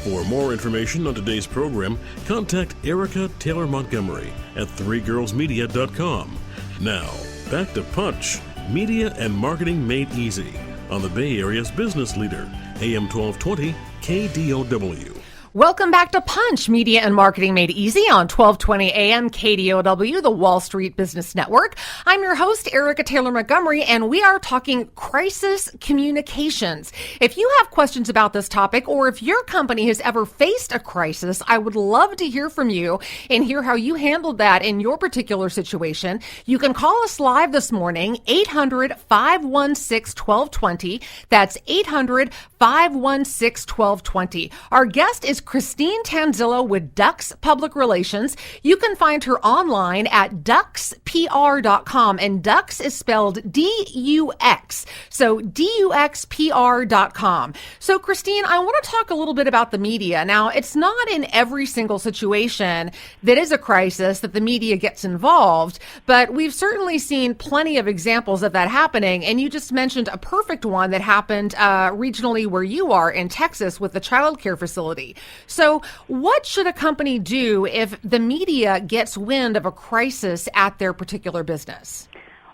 For more information on today's program, contact Erica Taylor Montgomery at threegirlsmedia.com. Now, back to Punch, Media and Marketing Made Easy on the Bay Area's business leader, AM 1220 KDOW. Welcome back to Punch, Media and Marketing Made Easy on 1220 AM KDOW, the Wall Street Business Network. I'm your host, Erica Taylor Montgomery, and we are talking crisis communications. If you have questions about this topic, or if your company has ever faced a crisis, I would love to hear from you and hear how you handled that in your particular situation. You can call us live this morning, 800-516-1220. That's 800-516-1220. Our guest is Christine Tanzillo with Dux Public Relations. You can find her online at duxpr.com, and Dux is spelled D-U-X. So duxpr.com. So Christine, I want to talk a little bit about the media. Now, it's not in every single situation that is a crisis that the media gets involved, but we've certainly seen plenty of examples of that happening. And you just mentioned a perfect one that happened regionally where you are in Texas with the child care facility. So what should a company do if the media gets wind of a crisis at their particular business?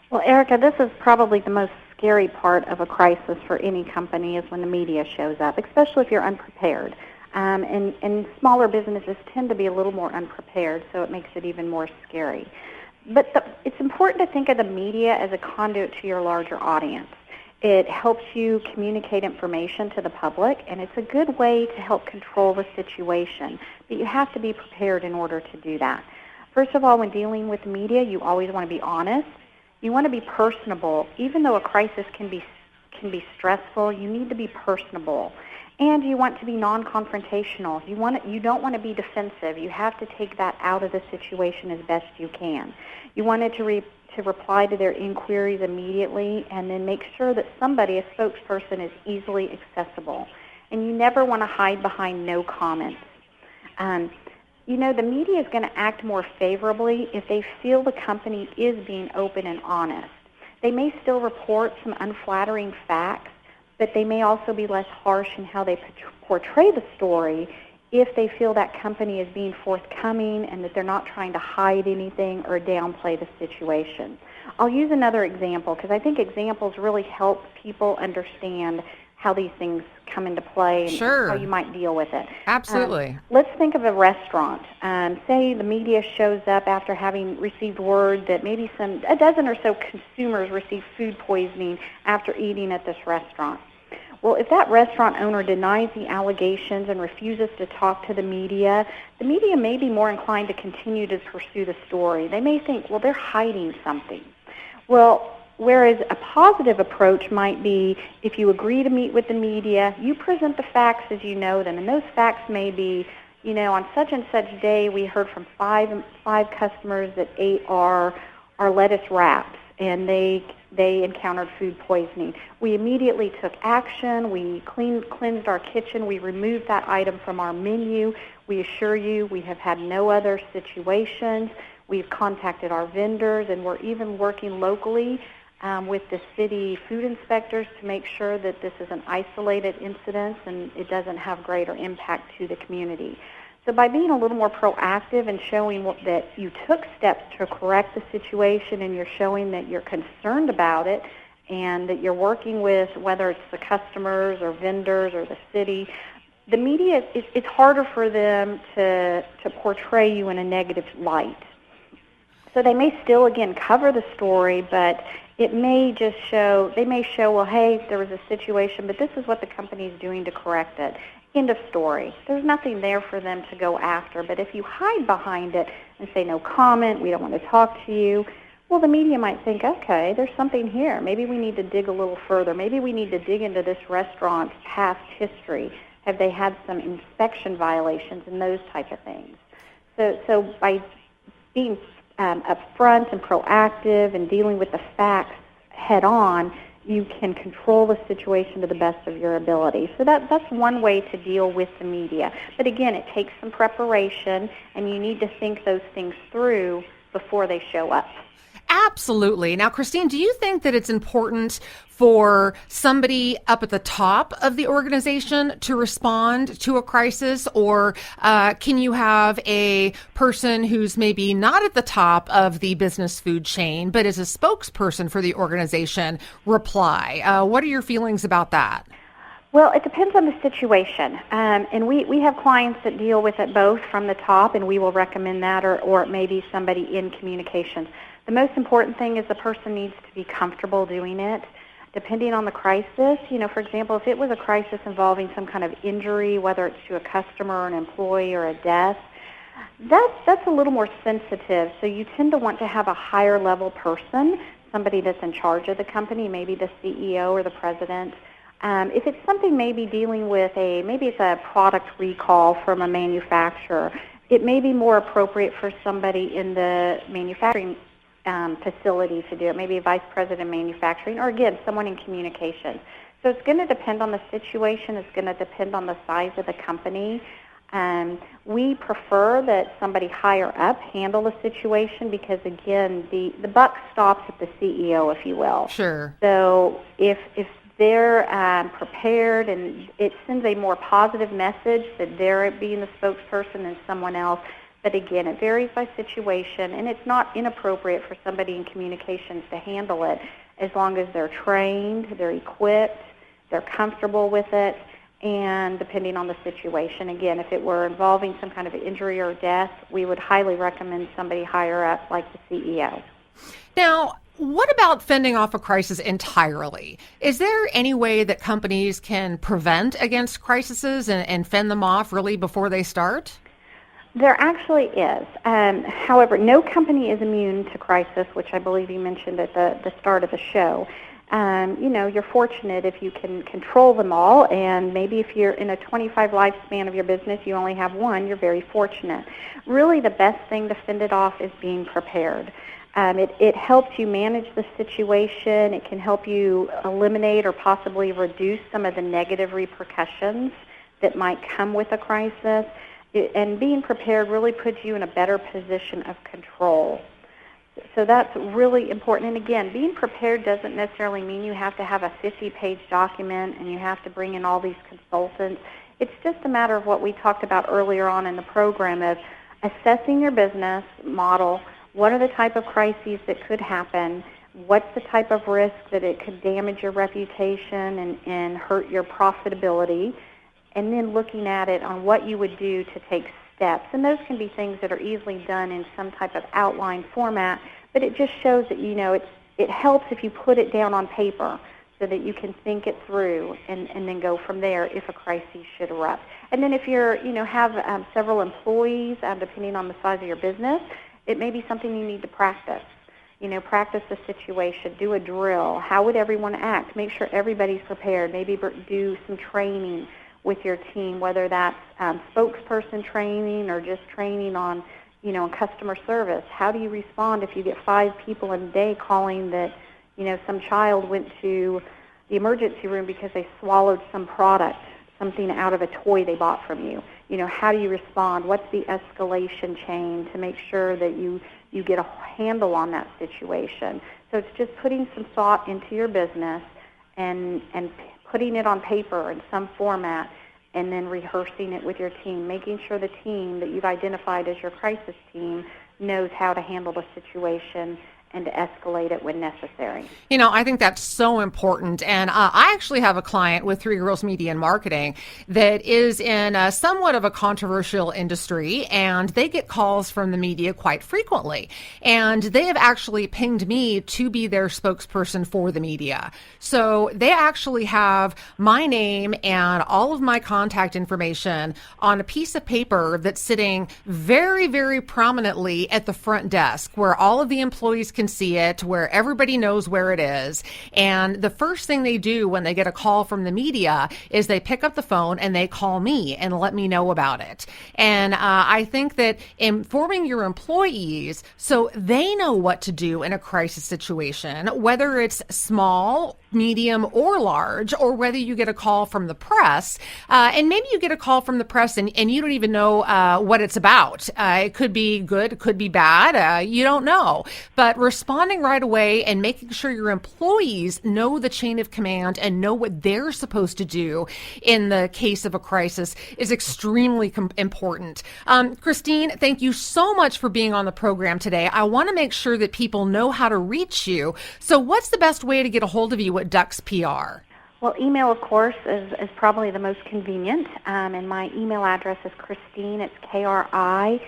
Well, Erica, this is probably the most scary part of a crisis for any company is when the media shows up, especially if you're unprepared. And smaller businesses tend to be a little more unprepared, so it makes it even more scary. But it's important to think of the media as a conduit to your larger audience. It helps you communicate information to the public, and it's a good way to help control the situation. But you have to be prepared in order to do that. First of all, when dealing with media, you always want to be honest. You want to be personable. Even though a crisis can be stressful, you need to be personable. And you want to be non-confrontational. You don't want to be defensive. You have to take that out of the situation as best you can. You wanted to reply to their inquiries immediately, and then make sure that somebody, a spokesperson, is easily accessible. And you never want to hide behind no comments. The media is going to act more favorably if they feel the company is being open and honest. They may still report some unflattering facts, but they may also be less harsh in how they portray the story if they feel that company is being forthcoming and that they're not trying to hide anything or downplay the situation. I'll use another example because I think examples really help people understand how these things come into play and how you might deal with it. Absolutely. Let's think of a restaurant. Say the media shows up after having received word that maybe a dozen or so consumers received food poisoning after eating at this restaurant. Well, if that restaurant owner denies the allegations and refuses to talk to the media may be more inclined to continue to pursue the story. They may think, well, they're hiding something. Well, whereas a positive approach might be if you agree to meet with the media, you present the facts as you know them, and those facts may be, on such and such day we heard from five customers that ate our lettuce wraps, and they encountered food poisoning. We immediately took action. We cleansed our kitchen. We removed that item from our menu. We assure you we have had no other situations. We've contacted our vendors, and we're even working locally with the city food inspectors to make sure that this is an isolated incident and it doesn't have greater impact to the community. So by being a little more proactive and showing that you took steps to correct the situation and you're showing that you're concerned about it and that you're working with, whether it's the customers or vendors or the city, the media, it's harder for them to portray you in a negative light. So they may still, again, cover the story, but it may just they may show, well, hey, there was a situation, but this is what the company is doing to correct it. End of story. There's nothing there for them to go after. But if you hide behind it and say no comment, we don't want to talk to you, well, the media might think, okay, there's something here. Maybe we need to dig a little further. Maybe we need to dig into this restaurant's past history. Have they had some inspection violations and those type of things? So by being upfront and proactive and dealing with the facts head on, you can control the situation to the best of your ability. So that's one way to deal with the media. But again, it takes some preparation, and you need to think those things through before they show up. Absolutely. Now, Christine, do you think that it's important for somebody up at the top of the organization to respond to a crisis, or can you have a person who's maybe not at the top of the business food chain, but is a spokesperson for the organization, reply? What are your feelings about that? Well, it depends on the situation. And we have clients that deal with it both from the top, and we will recommend that, or it may be somebody in communications. The most important thing is the person needs to be comfortable doing it. Depending on the crisis, for example, if it was a crisis involving some kind of injury, whether it's to a customer, an employee, or a death, that's a little more sensitive. So you tend to want to have a higher level person, somebody that's in charge of the company, maybe the CEO or the president. If it's something maybe dealing with maybe it's a product recall from a manufacturer, it may be more appropriate for somebody in the manufacturing facility to do it, maybe a vice president of manufacturing, or again, someone in communications. So it's going to depend on the situation. It's going to depend on the size of the company. We prefer that somebody higher up handle the situation because, again, the buck stops at the CEO, if you will. Sure. So if they're prepared, and it sends a more positive message that they're being the spokesperson than someone else. But again, it varies by situation, and it's not inappropriate for somebody in communications to handle it as long as they're trained, they're equipped, they're comfortable with it, and depending on the situation. Again, if it were involving some kind of injury or death, we would highly recommend somebody higher up like the CEO. Now, what about fending off a crisis entirely? Is there any way that companies can prevent against crises and fend them off really before they start? There actually is. However, no company is immune to crisis, which I believe you mentioned at the start of the show. You're fortunate if you can control them all, and maybe if you're in a 25 lifespan of your business, you only have one, you're very fortunate. Really, the best thing to fend it off is being prepared. It helps you manage the situation. It can help you eliminate or possibly reduce some of the negative repercussions that might come with a crisis. And being prepared really puts you in a better position of control. So that's really important. And again, being prepared doesn't necessarily mean you have to have a 50-page document and you have to bring in all these consultants. It's just a matter of what we talked about earlier on in the program of assessing your business model. What are the type of crises that could happen? What's the type of risk that it could damage your reputation and hurt your profitability? And then looking at it on what you would do to take steps. And those can be things that are easily done in some type of outline format, but it just shows that, it helps if you put it down on paper so that you can think it through and then go from there if a crisis should erupt. And then if you're, have several employees, depending on the size of your business, it may be something you need to practice. Practice the situation, do a drill. How would everyone act? Make sure everybody's prepared. Maybe do some training with your team, whether that's spokesperson training or just training on, customer service. How do you respond if you get 5 people in a day calling that, some child went to the emergency room because they swallowed some product, something out of a toy they bought from you? How do you respond? What's the escalation chain to make sure that you get a handle on that situation? So it's just putting some thought into your business and putting it on paper in some format, and then rehearsing it with your team, making sure the team that you've identified as your crisis team knows how to handle the situation and to escalate it when necessary. I think that's so important. And I actually have a client with Three Girls Media and Marketing that is in somewhat of a controversial industry, and they get calls from the media quite frequently. And they have actually pinged me to be their spokesperson for the media. So they actually have my name and all of my contact information on a piece of paper that's sitting very, very prominently at the front desk where all of the employees can see it, where everybody knows where it is. And the first thing they do when they get a call from the media is they pick up the phone and they call me and let me know about it. And I think that informing your employees so they know what to do in a crisis situation, whether it's small, medium, or large, or whether you get a call from the press, and maybe you get a call from the press and you don't even know what it's about. It could be good, it could be bad, you don't know. But responding right away and making sure your employees know the chain of command and know what they're supposed to do in the case of a crisis is extremely important. Christine, thank you so much for being on the program today. I want to make sure that people know how to reach you. So what's the best way to get a hold of you at Ducks PR? Well, email, of course, is probably the most convenient. And my email address is Christine, it's Kristine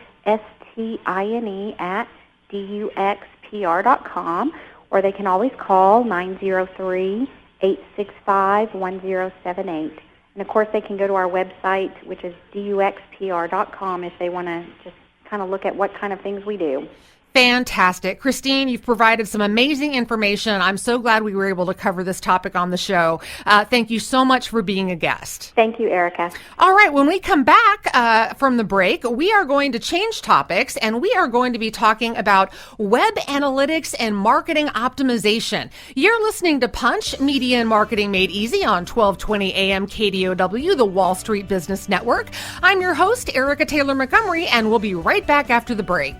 at duxpr.com, or they can always call 903-865-1078. And, of course, they can go to our website, which is duxpr.com, if they want to just kind of look at what kind of things we do. Fantastic. Christine, you've provided some amazing information. I'm so glad we were able to cover this topic on the show. Thank you so much for being a guest. Thank you, Erica. All right. When we come back from the break, we are going to change topics, and we are going to be talking about web analytics and marketing optimization. You're listening to Punch, Media and Marketing Made Easy on 1220 AM KDOW, the Wall Street Business Network. I'm your host, Erica Taylor Montgomery, and we'll be right back after the break.